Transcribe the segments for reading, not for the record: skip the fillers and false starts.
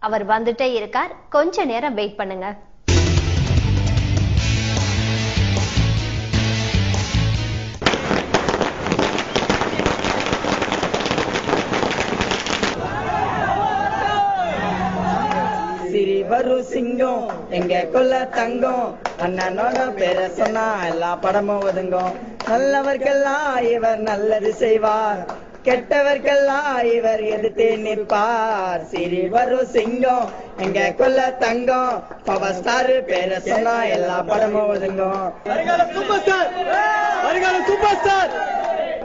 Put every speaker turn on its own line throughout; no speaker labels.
அவர் வந்துட்டே இருக்கார், கொஞ்ச நேரம் வெயிட் பண்ணுங்க.
சிறிவரு சிங்கம் எங்க கொல்ல தங்கம், அண்ணனோட பேர சொன்னா எல்லா படமும் ஒதுங்கும். நல்லவர்க்கெல்லாம் இவர் நல்லது செய்வார், கெட்டவர்க்கெல்லாம் இவர் எதிர்த்து நிற்பார். சிறிவரு சிங்கம் எங்க கொல்ல தங்கம், பவர் ஸ்டார் பேர சொன்னா எல்லா படமும் ஒதுங்கும். Super star.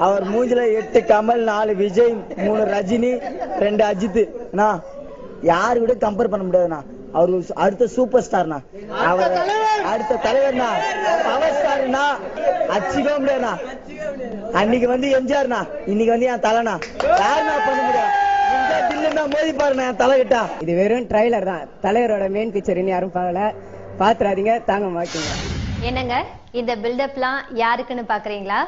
அவர் மூஞ்சில 8 கமல், 4 விஜய், 3 ரஜினி, 2 அஜித். யாரு கூட கம்பேர் பண்ண முடியாதுண்ணா. அவரு அடுத்த சூப்பர் ஸ்டார்னா, அவர் அடுத்த தலைவர்னா, பவர் ஸ்டார்னா, அச்சிக்க முடியாதுண்ணா. அன்னைக்கு வந்து எம்ஜிஆர்னா, இன்னைக்கு வந்து என் தலைனா. யாருன்னா பண்ண முடியாது? மோதி பாருண்ணா என் தலை கிட்டா.
இது வெறும் ட்ரைலர் தான், தலைவரோட மெயின் பிக்சர் இன்னும் யாரும் பார்க்கல. பாத்துறாதீங்க, தாங்க மாட்டீங்க.
என்னங்க இந்த பில்டப்லாம் யாருக்குன்னு பாக்குறீங்களா?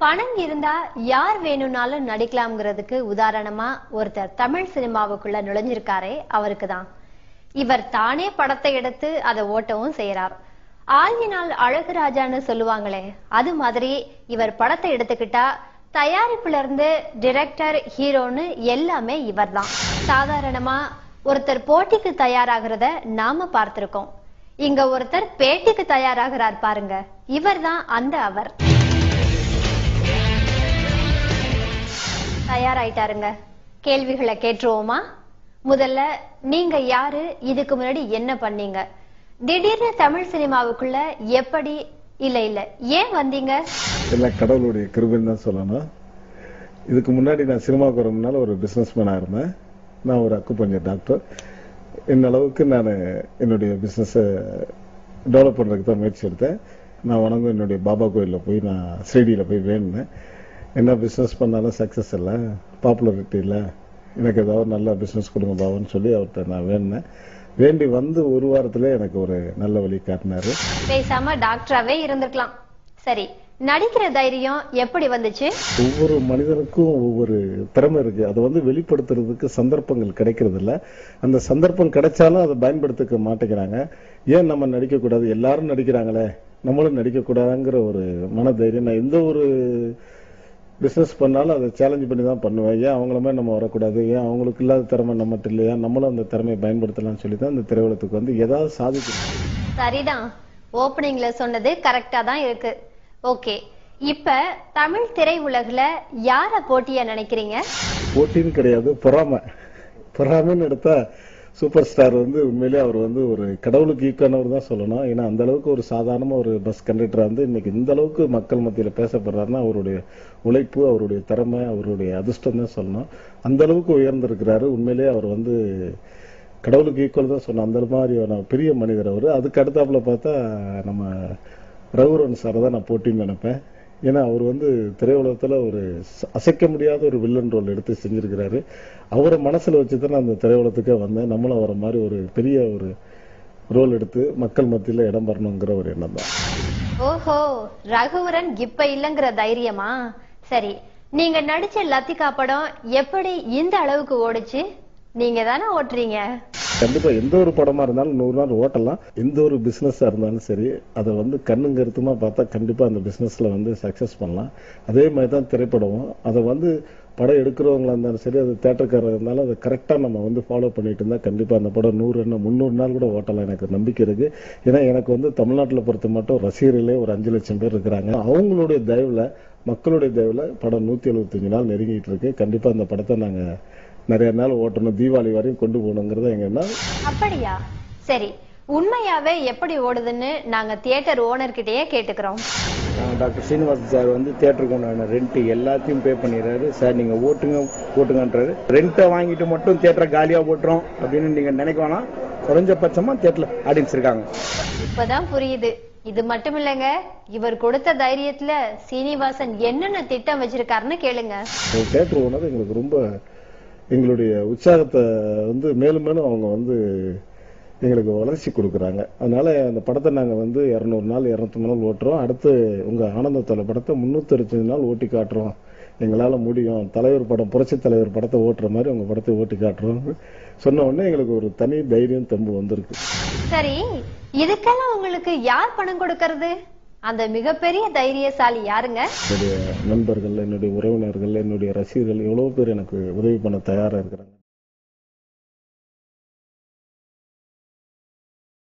பணம் இருந்தா யார் வேணும்னாலும் நடிக்கலாம்ங்கிறதுக்கு உதாரணமா ஒருத்தர் தமிழ் சினிமாவுக்குள்ள நுழைஞ்சிருக்காரே, அவருக்கு தான். இவர் தானே படத்தை எடுத்து அதை ஓட்டவும் செய்யறார். ஆழ்வினால் அழகுராஜான்னு சொல்லுவாங்களே, அது மாதிரி இவர் படத்தை எடுத்துக்கிட்டா தயாரிப்புல இருந்து டிரெக்டர், ஹீரோன்னு எல்லாமே இவர் தான். சாதாரணமா ஒருத்தர் போட்டிக்கு தயாராகிறத நாம பார்த்திருக்கோம். இங்க ஒருத்தர் பேட்டிக்கு தயாராகிறார் பாருங்க, இவர் தான் அந்த அவர். தயாராயிட்டாருங்க. கேள்விகளை கேட்டுருவோமா? முதல்ல நீங்க யாரு, இதுக்கு முன்னாடி என்ன பண்ணீங்க, திடீர்னு தமிழ் சினிமாவுக்குள்ள எப்படி, இல்ல ஏன் வந்தீங்க?
எல்லாம் கடவுளுடைய கிருபைன்னு தான் சொல்லணும். இதுக்கு முன்னாடி நான் சினிமாவுக்கு வரமுன்னால ஒரு பிசினஸ் மேனா இருந்தேன். நான் ஒரு அக்குபஞ்சர் டாக்டர். இந்த அளவுக்கு நான் என்னுடைய பிசினஸ் டெவலப் பண்றதுக்கு தான் முயற்சி எடுத்தேன். நான் வணங்கும் என்னுடைய பாபா கோயிலில் போய் நான் ஸ்ரீடியில் போய் வேணுனேன். என்ன பிஸ்னஸ் பண்ணாலும் சக்ஸஸ் இல்லை, பாப்புலாரிட்டி இல்லை, எனக்கு ஏதாவது நல்ல பிஸ்னஸ் கொடுங்க பாபான்னு சொல்லி அவர்கிட்ட நான் வேணுனேன். வேண்டி வந்து ஒரு வாரத்துல எனக்கு ஒரு நல்ல வழி காட்டினாரு.
பேசாம டாக்டராவே இருந்திருக்கலாம். சரி, நடிக்கிற தைரியம் எப்படி வந்துச்சு?
ஒவ்வொரு மனிதனுக்கும் ஒவ்வொரு திறமை இருக்கு. அதை வந்து வெளிப்படுத்துறதுக்கு சந்தர்ப்பங்கள் கிடைக்கிறது இல்ல. அந்த சந்தர்ப்பம் கிடைச்சாலும் அதை பயன்படுத்திக்க மாட்டேங்கிறாங்க. ஏன் நம்ம நடிக்க கூடாது, எல்லாரும் நடிக்கிறாங்களே நம்மளும் நடிக்க கூடாதுங்கிற ஒரு மனதைரியம். நான் எந்த ஒரு பிசினஸ் பண்ணாலும் அதை சேலஞ்ச் பண்ணி தான் பண்ணுவேன். ஏன் அவங்களுமே நம்ம வரக்கூடாது, ஏன் அவங்களுக்கு இல்லாத திறமை நம்மகிட்ட இல்லையா, நம்மளும் அந்த திறமையை பயன்படுத்தலாம்னு சொல்லி தான் இந்த திரையுலகத்துக்கு வந்து ஏதாவது சாதிக்கணும்.
சரிதான், ஓப்பனிங்ல சொன்னது கரெக்டா தான் இருக்கு. ஓகே, இப்ப தமிழ் திரை உலகுல யார போட்டியா நினைக்கிறீங்க?
போட்டின்னு கிடையாது, பொறாமைன்னு எடுத்தா சூப்பர் ஸ்டார் வந்து உண்மையிலே அவர் வந்து ஒரு கடவுளுக்கு ஈக்கானவர் தான் சொல்லணும். ஏன்னா அந்த அளவுக்கு ஒரு சாதாரண ஒரு பஸ் கண்டக்டரா வந்து இன்னைக்கு இந்த அளவுக்கு மக்கள் மத்தியில பேசப்படுறாருன்னா அவருடைய உழைப்பு, அவருடைய திறமை, அவருடைய அதிர்ஷ்டம் தான் சொல்லணும். அந்த அளவுக்கு உயர்ந்திருக்கிறாரு. உண்மையிலே அவர் வந்து கடவுளுக்கு ஈக்குவல் தான் சொன்னோம். அந்த மாதிரியான பெரிய மனிதர் அவர். அதுக்கு அடுத்தாப்புல பார்த்தா நம்ம ரகுவரன் சார் தான் நான் போட்டின்னு நினைப்பேன். ஏன்னா அவர் வந்து திரையுலகத்துல ஒரு அசைக்க முடியாத ஒரு வில்லன் ரோல் எடுத்து செஞ்சிருக்கிறாரு. அவரை மனசுல வச்சுதான் நான் அந்த திரையுலகத்துக்கே வந்தேன். நம்மளும் அவரை மாதிரி ஒரு பெரிய ஒரு ரோல் எடுத்து மக்கள் மத்தியில இடம் பெறணுங்கிற ஒரு எண்ணம் தான்.
ஓஹோ, ரகுவரன் இப்ப இல்லங்கிற தைரியமா? சரி, நீங்க நடிச்ச லத்திகா படம் எப்படி இந்த அளவுக்கு ஓடுச்சு? நீங்க தானே ஓட்டுறீங்க.
கண்டிப்பா எந்த ஒரு படமா இருந்தாலும் 100 நாள் ஓட்டலாம். எந்த ஒரு பிசினஸா இருந்தாலும் சரி, அதை வந்து கண்ணும் கருத்துமா பார்த்தா கண்டிப்பா அந்த பிசினஸ்ல வந்து சக்சஸ் பண்ணலாம். அதே மாதிரிதான் திரைப்படமும். அதை வந்து படம் எடுக்கிறவங்களா இருந்தாலும் சரி, அது தேட்டருக்காரர் இருந்தாலும் அதை கரெக்டா நம்ம வந்து ஃபாலோ பண்ணிட்டு இருந்தா கண்டிப்பா அந்த படம் 100 300 நாள் கூட ஓட்டலாம். எனக்கு நம்பிக்கை இருக்கு. ஏன்னா எனக்கு வந்து தமிழ்நாட்டில் பொறுத்த மட்டும் ரசிகர்களே ஒரு 5 லட்சம் பேர் இருக்கிறாங்க. அவங்களுடைய தயவுல, மக்களுடைய தயவுல படம் 175 நாள் நெருங்கிட்டு இருக்கு. கண்டிப்பா அந்த படத்தை நாங்க நிறைய நாள் ஓட்டணும், தீபாவளி வரையும் கொண்டு போகணுங்கிறத எங்க என்ன.
அப்படியா? சரி, உண்மையாவே எப்படி ஓடுதுன்னு நாங்க தியேட்டர் ஓனர் கிட்டயே கேட்டுக்கிறோம்.
டாக்டர் சீனிவாசன் சார் வந்து தியேட்டருக்கு உண்டான ரெண்ட் எல்லாத்தையும் பே பண்ணிடுறாரு. சார் நீங்க ஓட்டுங்கன்றாரு. ரெண்ட்டை வாங்கிட்டு மட்டும் தியேட்டரை காலியா ஓட்டுறோம் அப்படின்னு நீங்க நினைக்க வேணாம். குறைஞ்சபட்சமா தியேட்டர்ல ஆடியன்ஸ் இருக்காங்க.
இப்பதான் புரியுது. இது மட்டும் இல்லங்க, இவர் கொடுத்த தைரியத்துல சீனிவாசன் என்னென்ன திட்டம் வச்சிருக்காருன்னு கேளுங்க.
தியேட்டர் ஓனர் எங்களுக்கு ரொம்ப எங்களுடைய உற்சாகத்தை வந்து மேலும் மேலும் அவங்க வந்து எங்களுக்கு வளர்ச்சி கொடுக்குறாங்க. அதனால அந்த படத்தை நாங்க வந்து 200 நாள் 250 நாள் ஓட்டுறோம். அடுத்து உங்க ஆனந்தத்தோட படத்தை 365 நாள் ஓட்டி காட்டுறோம். எங்களால முடியும், தலைவர் படம் புரட்சி தலைவர் படத்தை ஓட்டுற மாதிரி உங்க படத்தை ஓட்டி காட்டுறோம் சொன்ன உடனே எங்களுக்கு ஒரு தனி தைரியம் தெம்பு வந்திருக்கு.
சரி, இதுக்கெல்லாம் உங்களுக்கு யார் பணம் கொடுக்கறது? அந்த மிகப்பெரிய தைரியசாலி யாருங்க?
என்னுடைய நண்பர்கள், என்னுடைய உறவினர்கள், என்னுடைய ரசிகர்கள் எவ்வளவு பேர் எனக்கு உதவி பண்ண தயாரா இருக்கிறாங்க.